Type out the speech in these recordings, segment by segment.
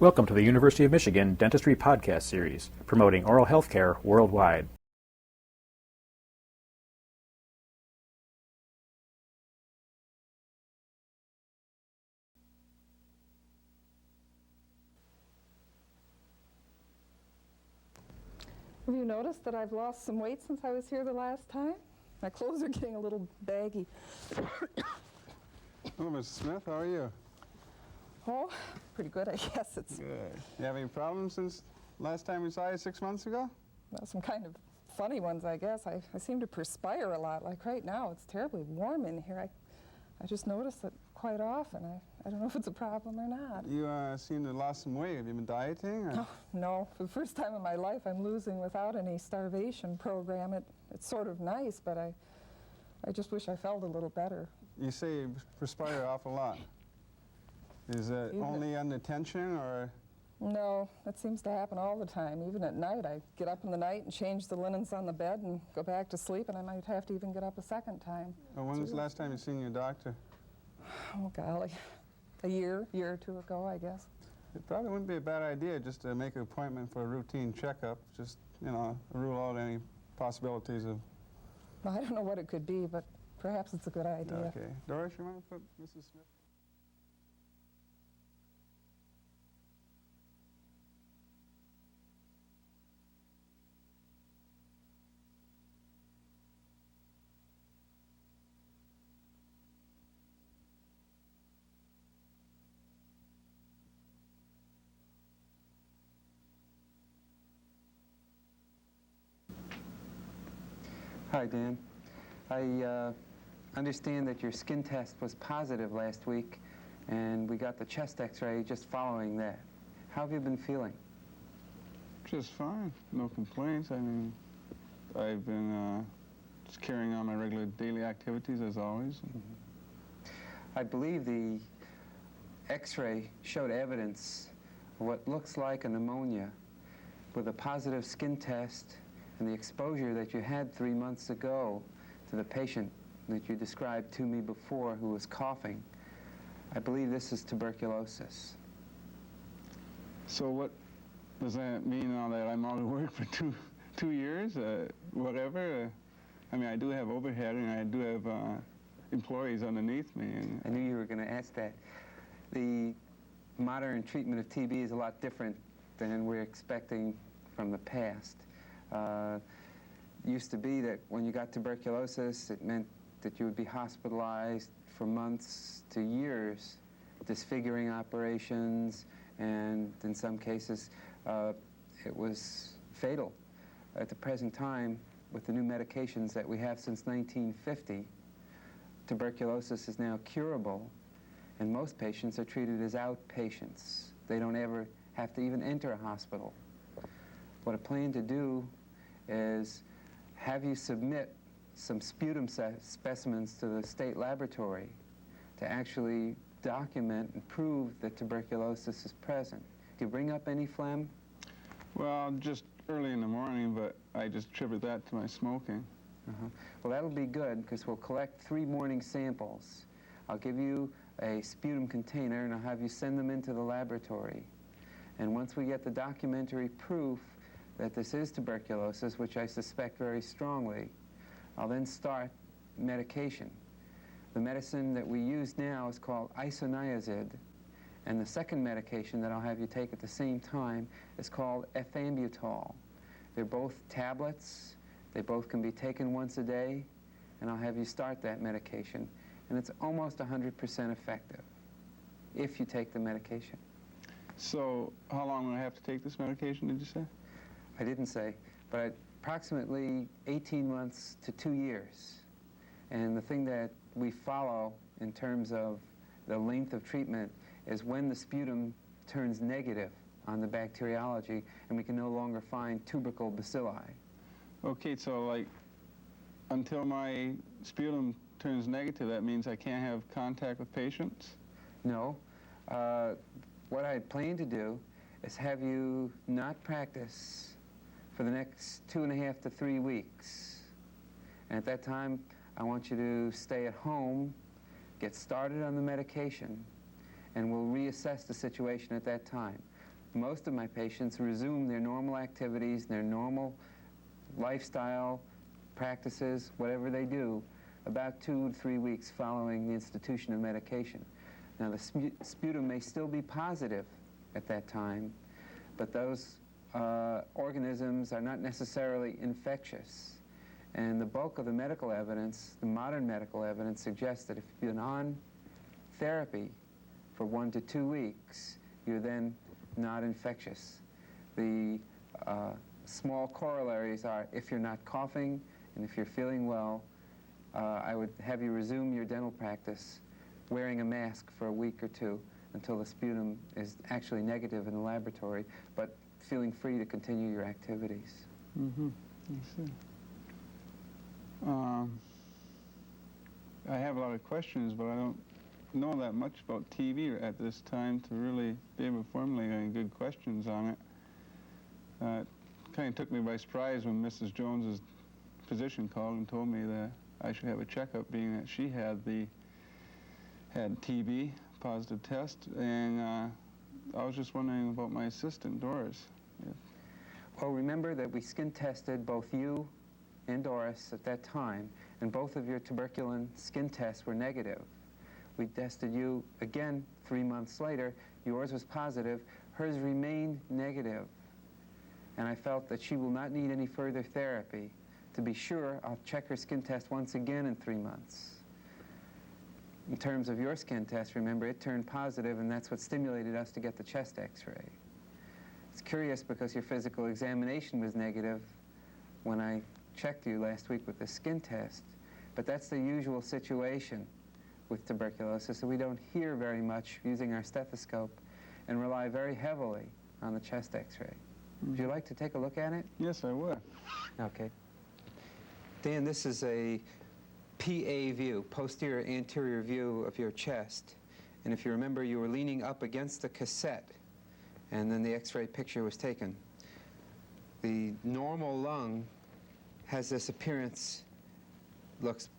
Welcome to the University of Michigan Dentistry Podcast Series, promoting oral health care worldwide. Have you noticed that I've lost some weight since I was here the last time? My clothes are getting a little baggy. Hello, Mr. Smith. How are you? Oh, pretty good, I guess. It's Good. You have any problems since last time we saw you 6 months ago? well, some kind of funny ones, I guess. I seem to perspire a lot. Like right now, it's terribly warm in here. I just notice it quite often. I don't know if it's a problem or not. You seem to have lost some weight. Have you been dieting? Or? Oh, no, for the first time in my life, I'm losing without any starvation program. It's sort of nice, but I just wish I felt a little better. You say you perspire off a lot. Is it only under tension, or? No, that seems to happen all the time. Even at night, I get up in the night and change the linens on the bed and go back to sleep, and I might have to even get up a second time. Well, when was the last time you seen your doctor? Oh, golly. A year or two ago, I guess. It probably wouldn't be a bad idea just to make an appointment for a routine checkup. Just, rule out any possibilities of... Well, I don't know what it could be, but perhaps it's a good idea. Okay. Doris, you want to put Mrs. Smith? Hi, Dan. I understand that your skin test was positive last week, and we got the chest x-ray just following that. How have you been feeling? Just fine. No complaints. I mean, I've been just carrying on my regular daily activities as always. I believe the x-ray showed evidence of what looks like a pneumonia with a positive skin test and the exposure that you had 3 months ago to the patient that you described to me before who was coughing. I believe this is tuberculosis. So what does that mean now that I'm out of work for two years? Whatever? I mean, I do have overhead and I do have employees underneath me. And I knew you were going to ask that. The modern treatment of TB is a lot different than we're expecting from the past. Used to be that when you got tuberculosis, it meant that you would be hospitalized for months to years, disfiguring operations, and in some cases, it was fatal. At the present time, with the new medications that we have since 1950, tuberculosis is now curable, and most patients are treated as outpatients. They don't ever have to even enter a hospital. What I plan to do is have you submit some sputum specimens to the state laboratory to actually document and prove that tuberculosis is present. Do you bring up any phlegm? well, just early in the morning, but I just attribute that to my smoking. Well, that'll be good because we'll collect 3 morning samples. I'll give you a sputum container and I'll have you send them into the laboratory. And once we get the documentary proof that this is tuberculosis, which I suspect very strongly, I'll then start medication. The medicine that we use now is called isoniazid, and the second medication that I'll have you take at the same time is called ethambutol. They're both tablets. They both can be taken once a day, and I'll have you start that medication. And it's almost 100% effective if you take the medication. So how long will I have to take this medication, did you say? I didn't say, but approximately 18 months to 2 years. And the thing that we follow in terms of the length of treatment is when the sputum turns negative on the bacteriology and we can no longer find tubercle bacilli. Okay, so like until my sputum turns negative, that means I can't have contact with patients? No. What I plan to do is have you not practice for the next 2.5 to 3 weeks. And at that time, I want you to stay at home, get started on the medication, and we'll reassess the situation at that time. most of my patients resume their normal activities, their normal lifestyle practices, whatever they do, about 2 to 3 weeks following the institution of medication. Now, the sputum may still be positive at that time, but those organisms are not necessarily infectious. And the bulk of the medical evidence, the modern medical evidence, suggests that if you've been on therapy for 1 to 2 weeks, you're then not infectious. The small corollaries are if you're not coughing and if you're feeling well, I would have you resume your dental practice wearing a mask for a week or 2 until the sputum is actually negative in the laboratory, but feeling free to continue your activities. Mm-hmm. I see. I have a lot of questions, but I don't know that much about TB at this time to really be able to formulate any good questions on it. It kind of took me by surprise when Mrs. Jones's physician called and told me that I should have a checkup, being that she had TB, positive test, and I was just wondering about my assistant, Doris. Well, remember that we skin tested both you and Doris at that time, and both of your tuberculin skin tests were negative. We tested you again 3 months later. Yours was positive. Hers remained negative. And I felt that she will not need any further therapy. To be sure, I'll check her skin test once again in 3 months. In terms of your skin test, remember, it turned positive, and that's what stimulated us to get the chest x-ray. It's curious because your physical examination was negative when I checked you last week with the skin test, but that's the usual situation with tuberculosis, so we don't hear very much using our stethoscope and rely very heavily on the chest x-ray. Would you like to take a look at it? Yes, I would. Okay. Dan, this is a PA view, posterior anterior view of your chest. And if you remember, you were leaning up against the cassette, and then the x-ray picture was taken. The normal lung has this appearance, looks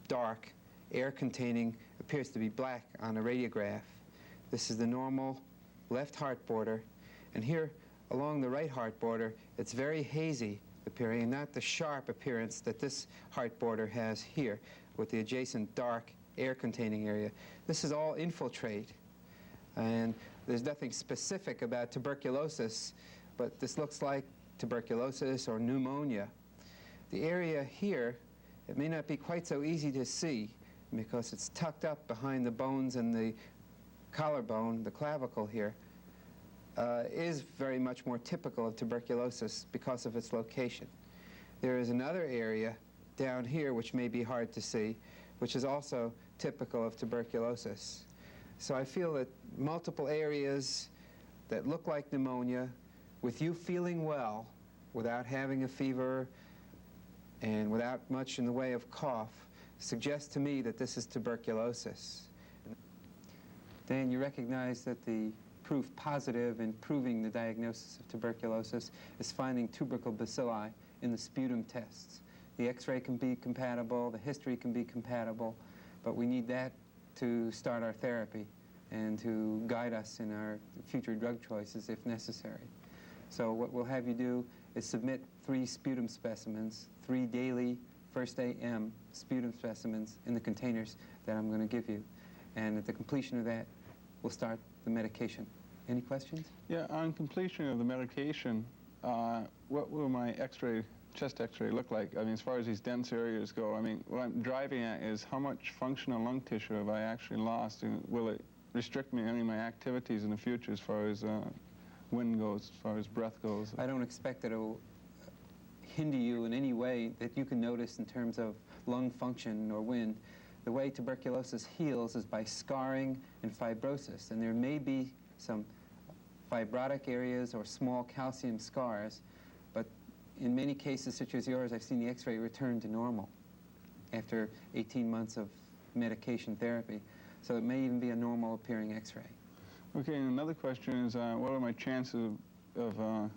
dark, air-containing, appears to be black on a radiograph. This is the normal left heart border, and here along the right heart border, it's very hazy appearing, and not the sharp appearance that this heart border has here with the adjacent dark air-containing area. This is all infiltrate, and there's nothing specific about tuberculosis, but this looks like tuberculosis or pneumonia. The area here, it may not be quite so easy to see because it's tucked up behind the bones and the collarbone, the clavicle here, is very much more typical of tuberculosis because of its location. There is another area down here which may be hard to see, which is also typical of tuberculosis. So I feel that multiple areas that look like pneumonia, with you feeling well, without having a fever, and without much in the way of cough, suggest to me that this is tuberculosis. Dan, you recognize that the proof positive in proving the diagnosis of tuberculosis is finding tubercle bacilli in the sputum tests. The x-ray can be compatible, the history can be compatible, but we need that to start our therapy and to guide us in our future drug choices if necessary. So what we'll have you do is submit 3 sputum specimens, 3 daily first AM sputum specimens in the containers that I'm going to give you. And at the completion of that, we'll start the medication. Any questions? Yeah, on completion of the medication, what will my x-ray, chest x-ray look like? I mean, as far as these dense areas go, I mean, what I'm driving at is how much functional lung tissue have I actually lost, and will it restrict me in any of my activities in the future as far as wind goes, as far as breath goes? I don't expect that it will hinder you in any way that you can notice in terms of lung function or wind. The way tuberculosis heals is by scarring and fibrosis, and there may be some fibrotic areas or small calcium scars, but in many cases such as yours, I've seen the x-ray return to normal after 18 months of medication therapy. So it may even be a normal appearing x-ray. Okay, and another question is, what are my chances of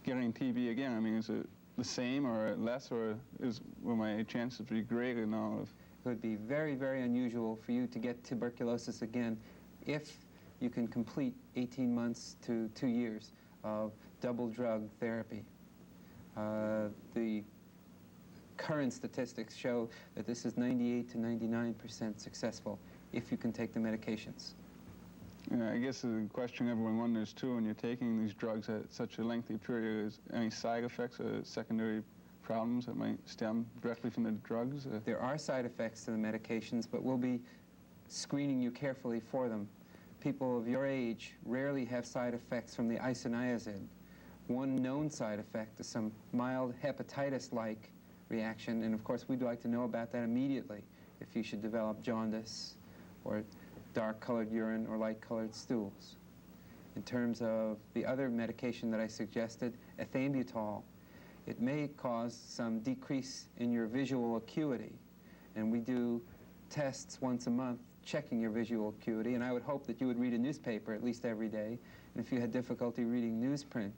getting TB again? I mean, is it the same or less, or will my chances be greater now? It would be very, very unusual for you to get tuberculosis again if you can complete 18 months to 2 years of double drug therapy. The current statistics show that this is 98 to 99% successful if you can take the medications. Yeah, I guess the question everyone wonders too, when you're taking these drugs at such a lengthy period, is any side effects or secondary problems that might stem directly from the drugs? There are side effects to the medications, but we'll be screening you carefully for them. People of your age rarely have side effects from the isoniazid. One known side effect is some mild hepatitis-like reaction, and of course we'd like to know about that immediately if you should develop jaundice or dark-colored urine or light-colored stools. In terms of the other medication that I suggested, ethambutol, it may cause some decrease in your visual acuity, and we do tests once a month checking your visual acuity, and I would hope that you would read a newspaper at least every day, and if you had difficulty reading newsprint,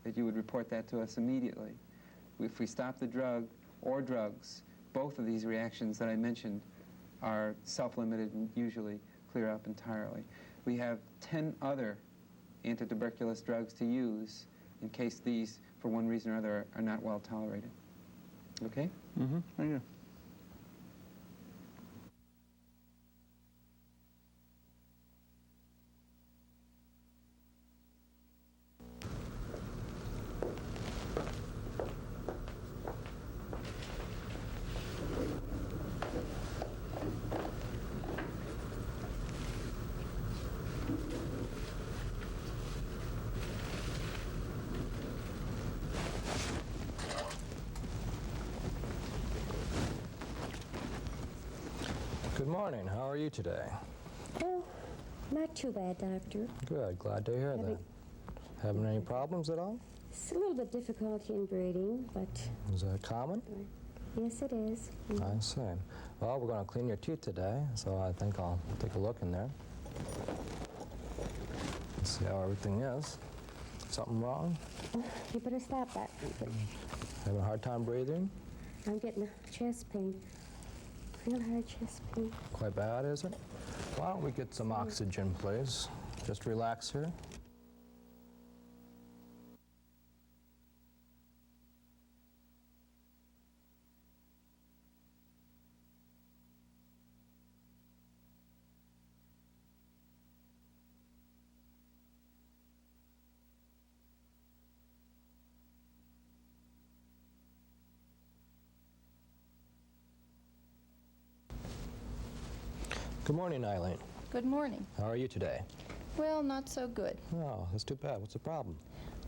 that you would report that to us immediately. If we stop the drug or drugs, both of these reactions that I mentioned are self-limited and usually clear up entirely. We have 10 other anti-tuberculous drugs to use in case these, for one reason or other, are not well tolerated. Okay? Mm-hmm. Thank you. Good morning. How are you today? Oh, not too bad, Doctor. Good. Glad to hear that. Having any problems at all? It's a little bit difficulty in breathing, but Is that common? yes, it is. I see. Well, we're going to clean your teeth today, so I think I'll take a look in there. See how everything is. Something wrong? You better stop that. Having a hard time breathing? I'm getting a chest pain. Real hard chest pain. Quite bad, is it? Why don't we get some oxygen, please? Just relax here. Good morning, Eileen. Good morning. How are you today? Well, not so good. Oh, that's too bad. What's the problem?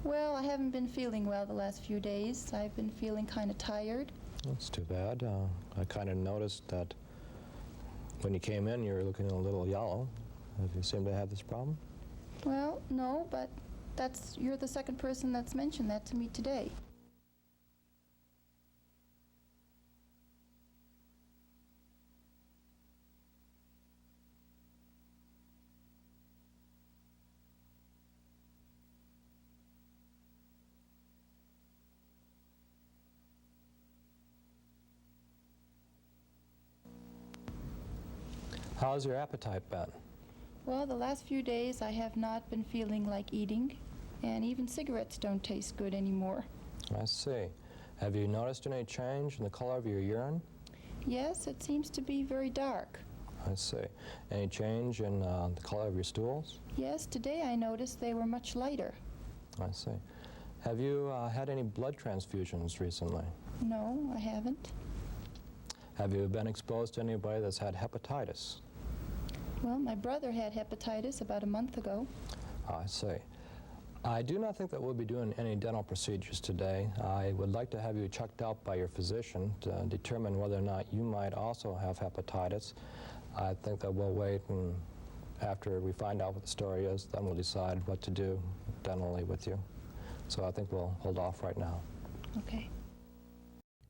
Well, I haven't been feeling well the last few days. I've been feeling kind of tired. That's too bad. I kind of noticed that when you came in, you were looking a little yellow. Have you seemed to have this problem? Well, no, but you're the second person that's mentioned that to me today. How's your appetite been? Well, the last few days I have not been feeling like eating, and even cigarettes don't taste good anymore. I see. Have you noticed any change in the color of your urine? Yes, it seems to be very dark. I see. Any change in the color of your stools? Yes, today I noticed they were much lighter. I see. Have you had any blood transfusions recently? No, I haven't. Have you been exposed to anybody that's had hepatitis? Well, my brother had hepatitis about a month ago. I see. I do not think that we'll be doing any dental procedures today. I would like to have you checked out by your physician to determine whether or not you might also have hepatitis. I think that we'll wait, and after we find out what the story is, then we'll decide what to do dentally with you. So I think we'll hold off right now. Okay.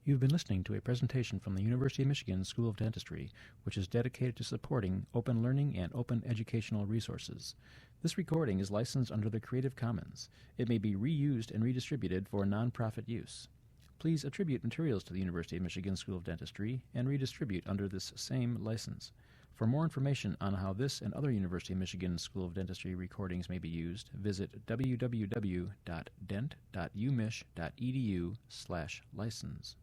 You've been listening to a presentation from the University of Michigan School of Dentistry, which is dedicated to supporting open learning and open educational resources. This recording is licensed under the Creative Commons. It may be reused and redistributed for nonprofit use. Please attribute materials to the University of Michigan School of Dentistry and redistribute under this same license. For more information on how this and other University of Michigan School of Dentistry recordings may be used, visit www.dent.umich.edu/license.